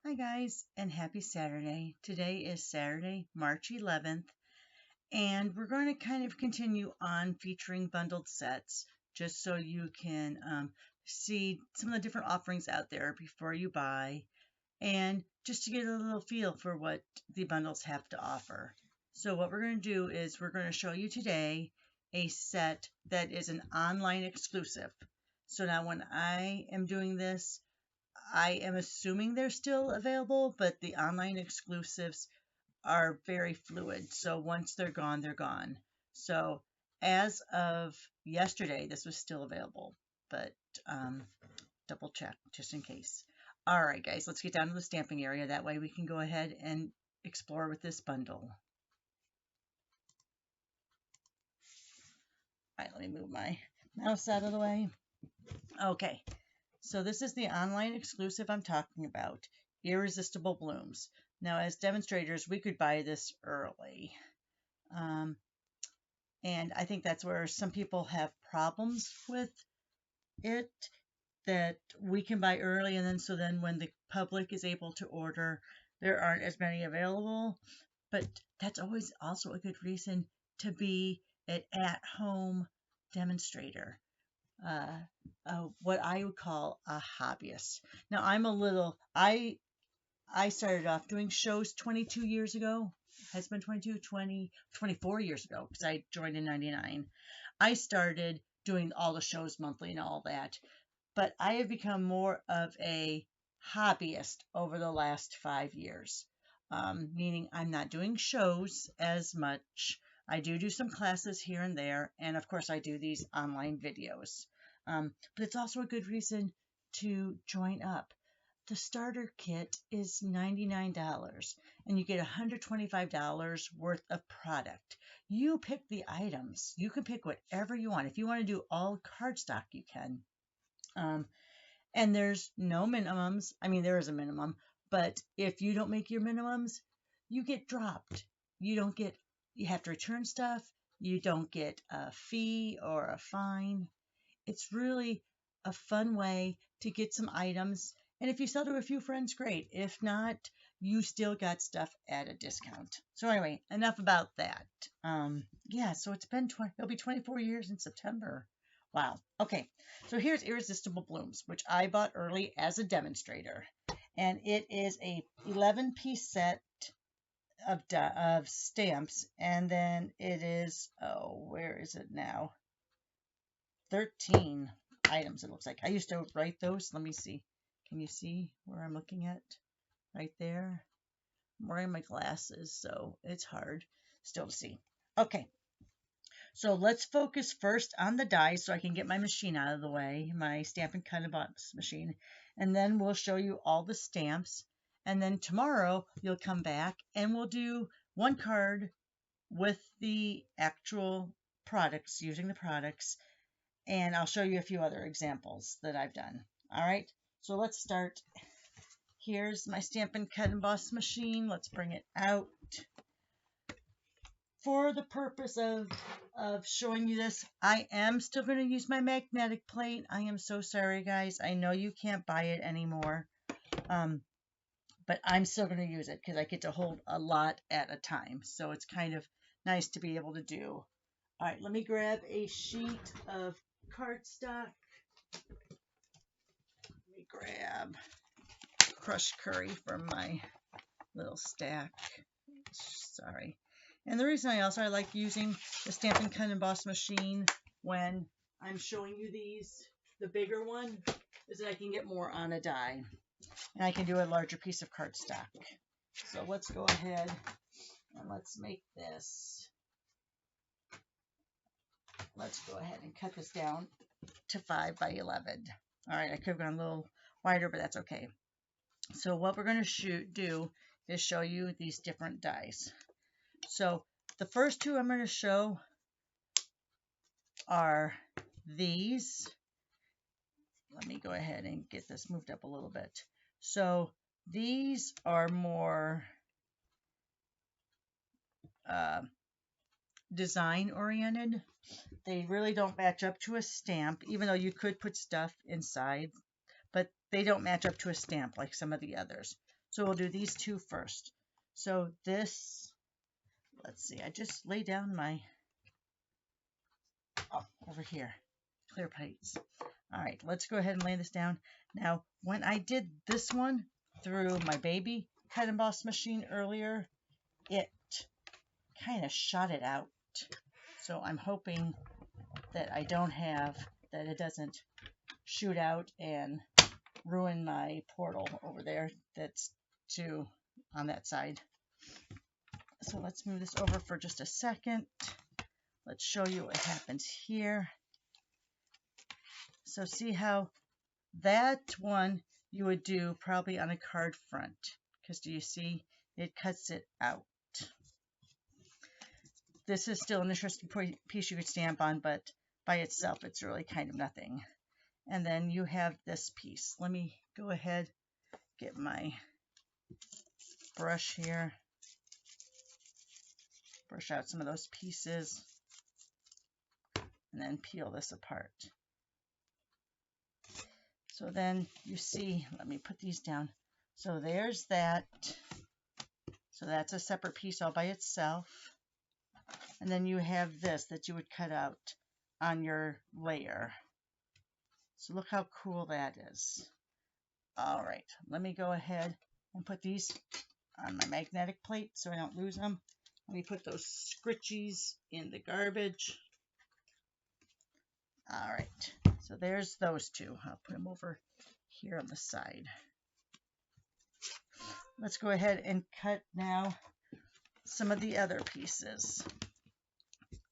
Hi guys, and happy Saturday. Today is Saturday, March 11th, and we're going to kind of continue on featuring bundled sets just so you can see some of the different offerings out there before you buy and just to get a little feel for what the bundles have to offer. So what we're going to do is we're going to show you today a set that is an online exclusive. So now when I am doing this, I am assuming they're still available, but the online exclusives are very fluid. So once they're gone, they're gone. So as of yesterday, this was still available, but double check just in case. All right, guys, let's get down to the stamping area. That way we can go ahead and explore with this bundle. All right, let me move my mouse out of the way. Okay, so this is the online exclusive I'm talking about, Irresistible Blooms. Now, as demonstrators, we could buy this early. And I think that's where some people have problems with it, that we can buy early, and then when the public is able to order, there aren't as many available. But that's always also a good reason to be an at-home demonstrator. What I would call a hobbyist. Now I started off doing shows 22 years ago. Has been 22, 20, 24 years ago because I joined in 99. I started doing all the shows monthly and all that. But I have become more of a hobbyist over the last 5 years, meaning I'm not doing shows as much. I do some classes here and there, and of course I do these online videos. But it's also a good reason to join up. The starter kit is $99 and you get $125 worth of product. You pick the items. You can pick whatever you want. If you want to do all cardstock, you can. And there's no minimums. I mean, there is a minimum, but if you don't make your minimums, you get dropped. You have to return stuff. You don't get a fee or a fine. It's really a fun way to get some items. And if you sell to a few friends, great. If not, you still got stuff at a discount. So anyway, enough about that. Yeah, so it'll be 24 years in September. Wow. Okay, so here's Irresistible Blooms, which I bought early as a demonstrator. And it is a 11-piece set of stamps. And then it is, where is it now? 13 items, it looks like. I used to write those. Let me see. Can you see where I'm looking at? Right there. I'm wearing my glasses, so it's hard still to see. Okay. So let's focus first on the dies so I can get my machine out of the way, my Stampin' Cut and Emboss machine. And then we'll show you all the stamps. And then tomorrow you'll come back and we'll do one card with the actual products, using the products. And I'll show you a few other examples that I've done. All right, so let's start. Here's my Stampin' Cut and Emboss machine. Let's bring it out. For the purpose of showing you this, I am still going to use my magnetic plate. I am so sorry, guys. I know you can't buy it anymore, but I'm still going to use it because I get to hold a lot at a time. So it's kind of nice to be able to do. All right, let me grab a sheet of cardstock. Let me grab crushed curry from my little stack. Sorry. And the reason I like using the Stampin' Cut and Emboss machine when I'm showing you the bigger one, is that I can get more on a die. And I can do a larger piece of cardstock. So let's go ahead and let's make this. Let's go ahead and cut this down to 5 by 11. All right, I could have gone a little wider, but that's okay. So what we're going to do is show you these different dies. So the first two I'm going to show are these. Let me go ahead and get this moved up a little bit. So these are more design oriented. They really don't match up to a stamp, even though you could put stuff inside, but they don't match up to a stamp like some of the others. So we'll do these two first. So this, let's see, I just lay down my, over here, clear plates. All right, let's go ahead and lay this down. Now, when I did this one through my baby cut emboss machine earlier, it kind of shot it out. So I'm hoping that that it doesn't shoot out and ruin my portal over there that's on that side. So let's move this over for just a second. Let's show you what happens here. So see how that one you would do probably on a card front, because do you see it cuts it out. This is still an interesting piece you could stamp on, but by itself it's really kind of nothing. And then you have this piece. Let me go ahead, get my brush here, brush out some of those pieces, and then peel this apart. So then you see, let me put these down. So there's that. So that's a separate piece all by itself. And then you have this that you would cut out on your layer. So look how cool that is. All right, let me go ahead and put these on my magnetic plate so I don't lose them. Let me put those scritchies in the garbage. All right, so there's those two. I'll put them over here on the side. Let's go ahead and cut now some of the other pieces.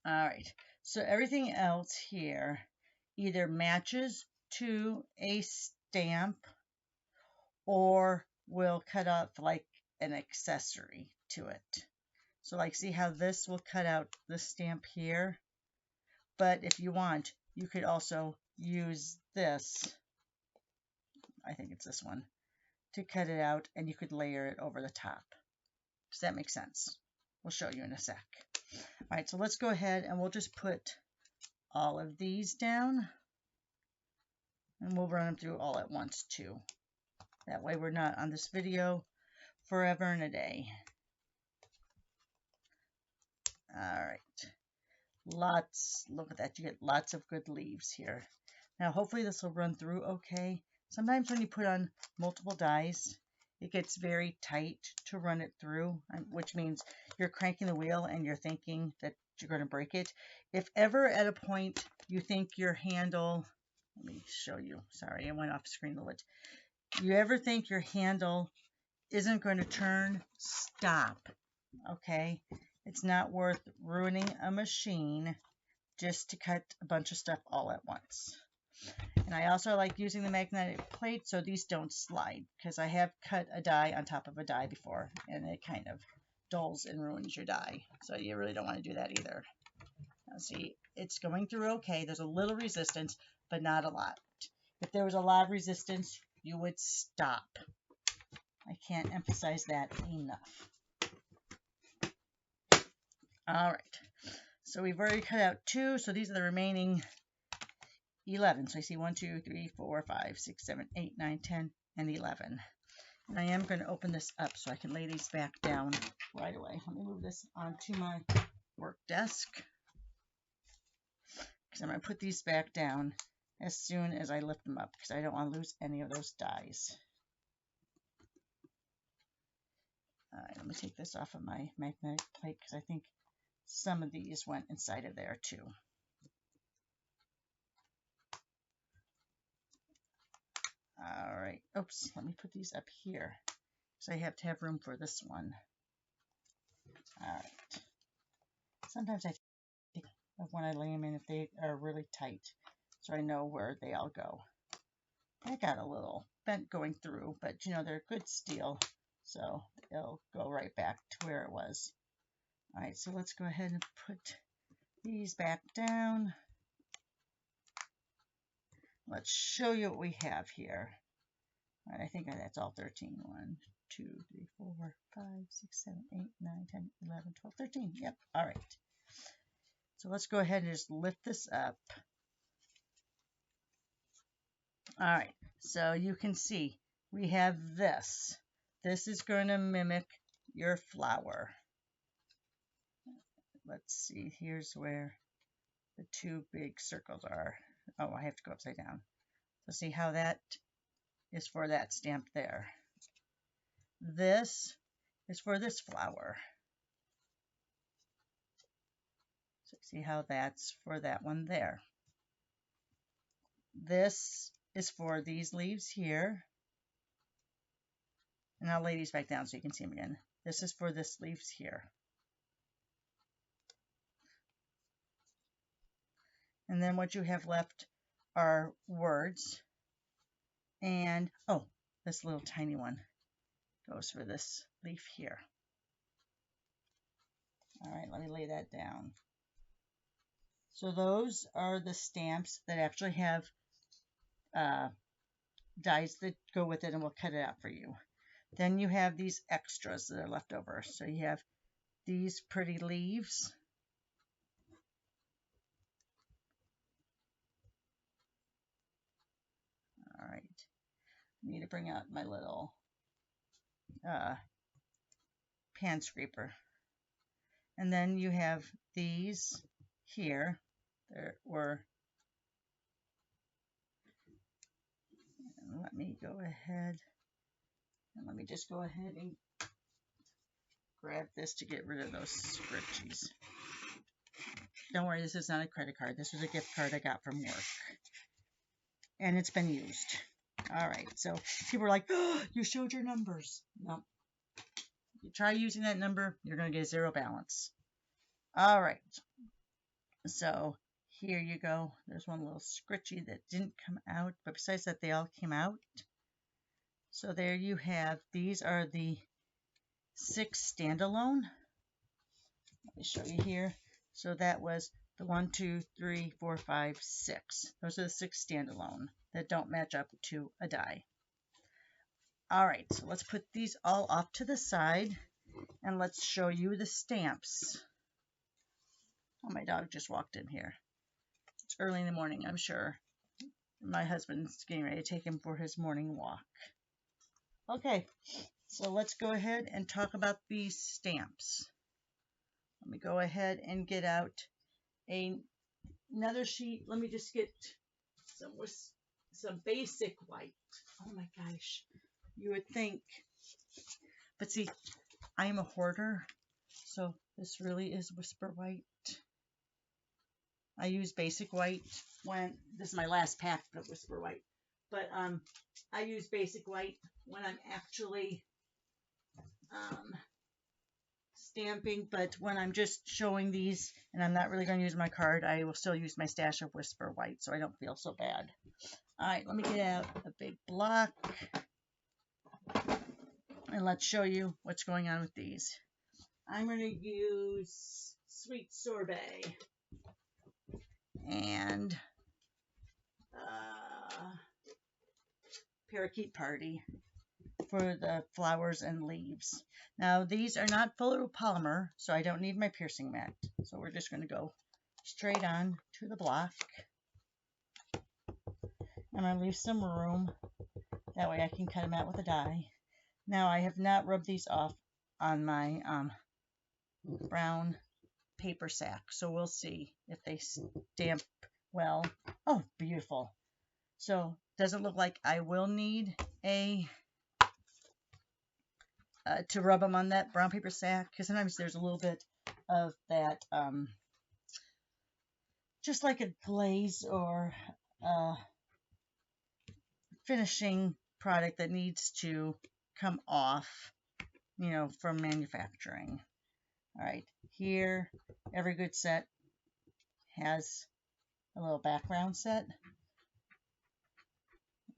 All right, so everything else here either matches to a stamp or will cut out like an accessory to it. So like, see how this will cut out the stamp here? But if you want, you could also use this, I think it's this one, to cut it out, and you could layer it over the top. Does that make sense? We'll show you in a sec. All right, so let's go ahead and we'll just put all of these down, and we'll run them through all at once too. That way we're not on this video forever and a day. All right. Look at that. You get lots of good leaves here. Now, hopefully this will run through okay. Sometimes when you put on multiple dies, it gets very tight to run it through, which means you're cranking the wheel and you're thinking that you're going to break it. If ever at a point you think your handle, let me show you. Sorry, I went off screen a little bit. You ever think your handle isn't going to turn, stop, okay? It's not worth ruining a machine just to cut a bunch of stuff all at once. And I also like using the magnetic plate so these don't slide, because I have cut a die on top of a die before and it kind of dulls and ruins your die. So you really don't want to do that either. Now see, it's going through okay. There's a little resistance, but not a lot. If there was a lot of resistance, you would stop. I can't emphasize that enough. All right, so we've already cut out 2, so these are the remaining 11. So I see 1, 2, 3, 4, 5, 6, 7, 8, 9, 10, and 11. And I am going to open this up so I can lay these back down right away. Let me move this onto my work desk, because I'm going to put these back down as soon as I lift them up, because I don't want to lose any of those dies. All right, let me take this off of my magnetic plate, because I think some of these went inside of there too. All right, oops, let me put these up here, because I have to have room for this one. All right, sometimes I think of when I lay them in if they are really tight, so I know where they all go. I got a little bent going through, but you know, they're good steel, so it'll go right back to where it was. All right, so let's go ahead and put these back down. Let's show you what we have here. All right, I think that's all 13. 1, 2, 3, 4, 5, 6, 7, 8, 9, 10, 11, 12, 13. Yep, all right. So let's go ahead and just lift this up. All right, so you can see we have this. This is going to mimic your flower. Let's see, here's where the two big circles are. Oh, I have to go upside down. So see how that is for that stamp there. This is for this flower. So see how that's for that one there. This is for these leaves here. And I'll lay these back down so you can see them again. This is for this leaves here. And then what you have left are words. And, oh, this little tiny one goes for this leaf here. All right, let me lay that down. So those are the stamps that actually have dies that go with it, and we'll cut it out for you. Then you have these extras that are left over. So you have these pretty leaves. All right. I need to bring out my little pan scraper. And then you have these here. There were. And let me go ahead. And let me just go ahead and grab this to get rid of those scritchies. Don't worry, this is not a credit card. This was a gift card I got from work. And it's been used. All right, so people are like, oh, you showed your numbers. No. You try using that number, you're going to get zero balance. All right. So here you go. There's one little scritchy that didn't come out, but besides that, they all came out. So there you have, these are the 6 standalone. Let me show you here. So that was the 1, 2, 3, 4, 5, 6. Those are the 6 standalone that don't match up to a die. All right, so let's put these all off to the side and let's show you the stamps. Oh, my dog just walked in here. It's early in the morning, I'm sure. My husband's getting ready to take him for his morning walk. Okay, so let's go ahead and talk about these stamps. Let me go ahead and get out another sheet. Let me just get some basic white. Oh my gosh, you would think. But see, I am a hoarder, so this really is Whisper White. I use basic white when, this is my last pack of Whisper White, but I use basic white when I'm actually stamping, but when I'm just showing these and I'm not really going to use my card, I will still use my stash of Whisper White so I don't feel so bad. All right, let me get out a big block and let's show you what's going on with these. I'm going to use Sweet Sorbet and Parakeet Party for the flowers and leaves. Now these are not photopolymer, so I don't need my piercing mat. So we're just going to go straight on to the block. And I leave some room. That way I can cut them out with a die. Now I have not rubbed these off on my brown paper sack. So we'll see if they stamp well. Oh, beautiful. So doesn't look like I will need a to rub them on that brown paper sack, because sometimes there's a little bit of that just like a glaze or finishing product that needs to come off, you know, from manufacturing. All right, here every good set has a little background set.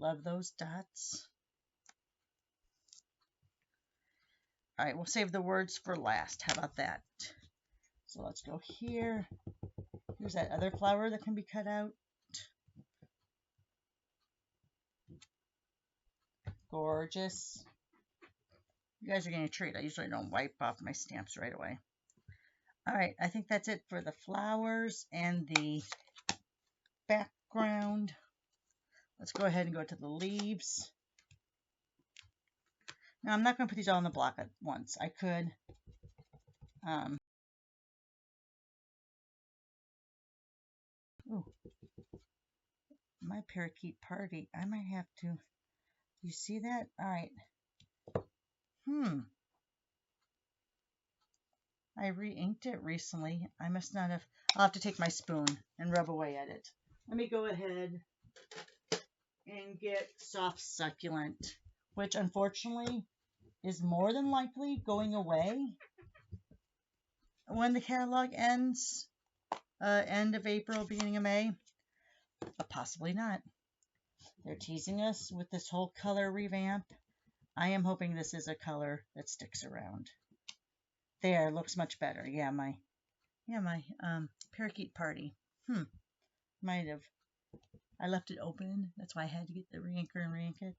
Love those dots. All right, we'll save the words for last. How about that? So let's go here. Here's that other flower that can be cut out. Gorgeous. You guys are getting a treat. I usually don't wipe off my stamps right away. All right, I think that's it for the flowers and the background. Let's go ahead and go to the leaves. Now, I'm not going to put these all in the block at once. I could, ooh, my parakeet party. I might have to, you see that? All right. I re-inked it recently. I must not have, I'll have to take my spoon and rub away at it. Let me go ahead and get Soft Succulent, which unfortunately is more than likely going away when the catalog ends, end of April, beginning of May, but possibly not. They're teasing us with this whole color revamp. I am hoping this is a color that sticks around. There, looks much better. Yeah, my parakeet party. Might have. I left it open. That's why I had to get the re-inker and re-ink it.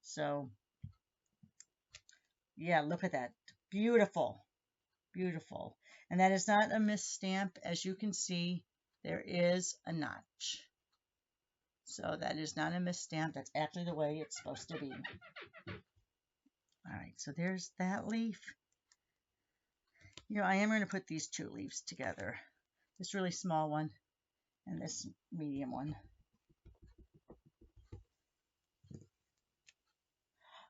So, yeah, look at that. Beautiful. Beautiful. And that is not a misstamp. As you can see, there is a notch. So that is not a misstamp. That's actually the way it's supposed to be. All right, so there's that leaf. You know, I am going to put these two leaves together. This really small one and this medium one.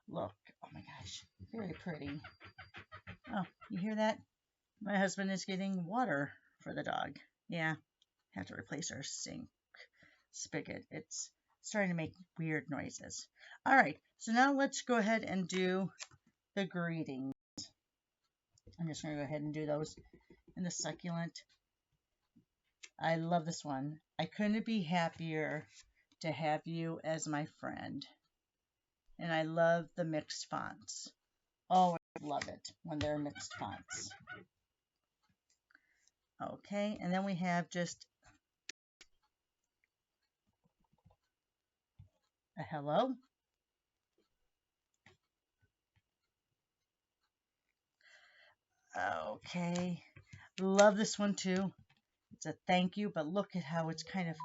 Look, oh my gosh, very pretty. Oh, you hear that? My husband is getting water for the dog. Yeah, have to replace our sink spigot. It's starting to make weird noises. All right, so now let's go ahead and do the greetings. I'm just going to go ahead and do those in the succulent. I love this one. I couldn't be happier to have you as my friend. And I love the mixed fonts. Always love it when they're mixed fonts. Okay, and then we have just a hello. Okay, love this one too. It's a thank you, but look at how it's kind of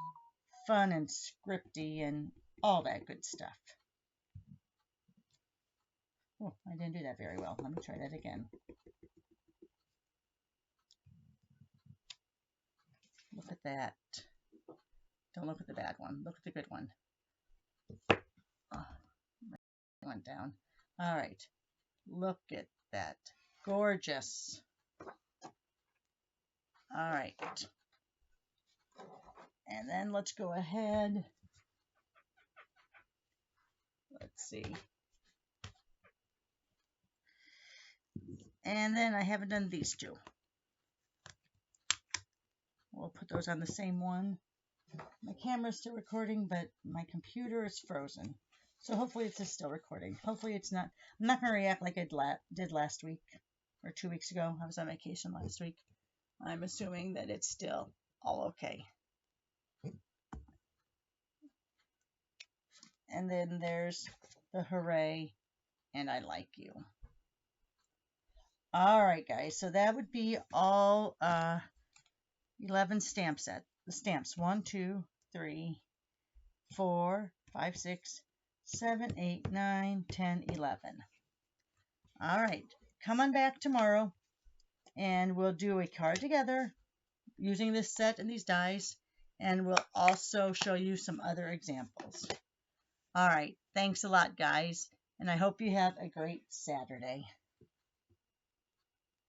fun and scripty and all that good stuff. Oh, I didn't do that very well. Let me try that again. Look at that. Don't look at the bad one. Look at the good one. Oh, it went down. All right. Look at that. Gorgeous. All right. And then let's go ahead. Let's see. And then I haven't done these two. We'll put those on the same one. My camera's still recording, but my computer is frozen. So hopefully it's still recording. Hopefully it's not. I'm not going to react like I did last week or 2 weeks ago. I was on vacation last week. I'm assuming that it's still all okay. And then there's the hooray and I like you. All right, guys. So that would be all 11 stamp set. The stamps 1, 2, 3, 4, 5, 6, 7, 8, 9, 10, 11. All right. Come on back tomorrow and we'll do a card together using this set and these dies, and we'll also show you some other examples. All right. Thanks a lot, guys, and I hope you have a great Saturday.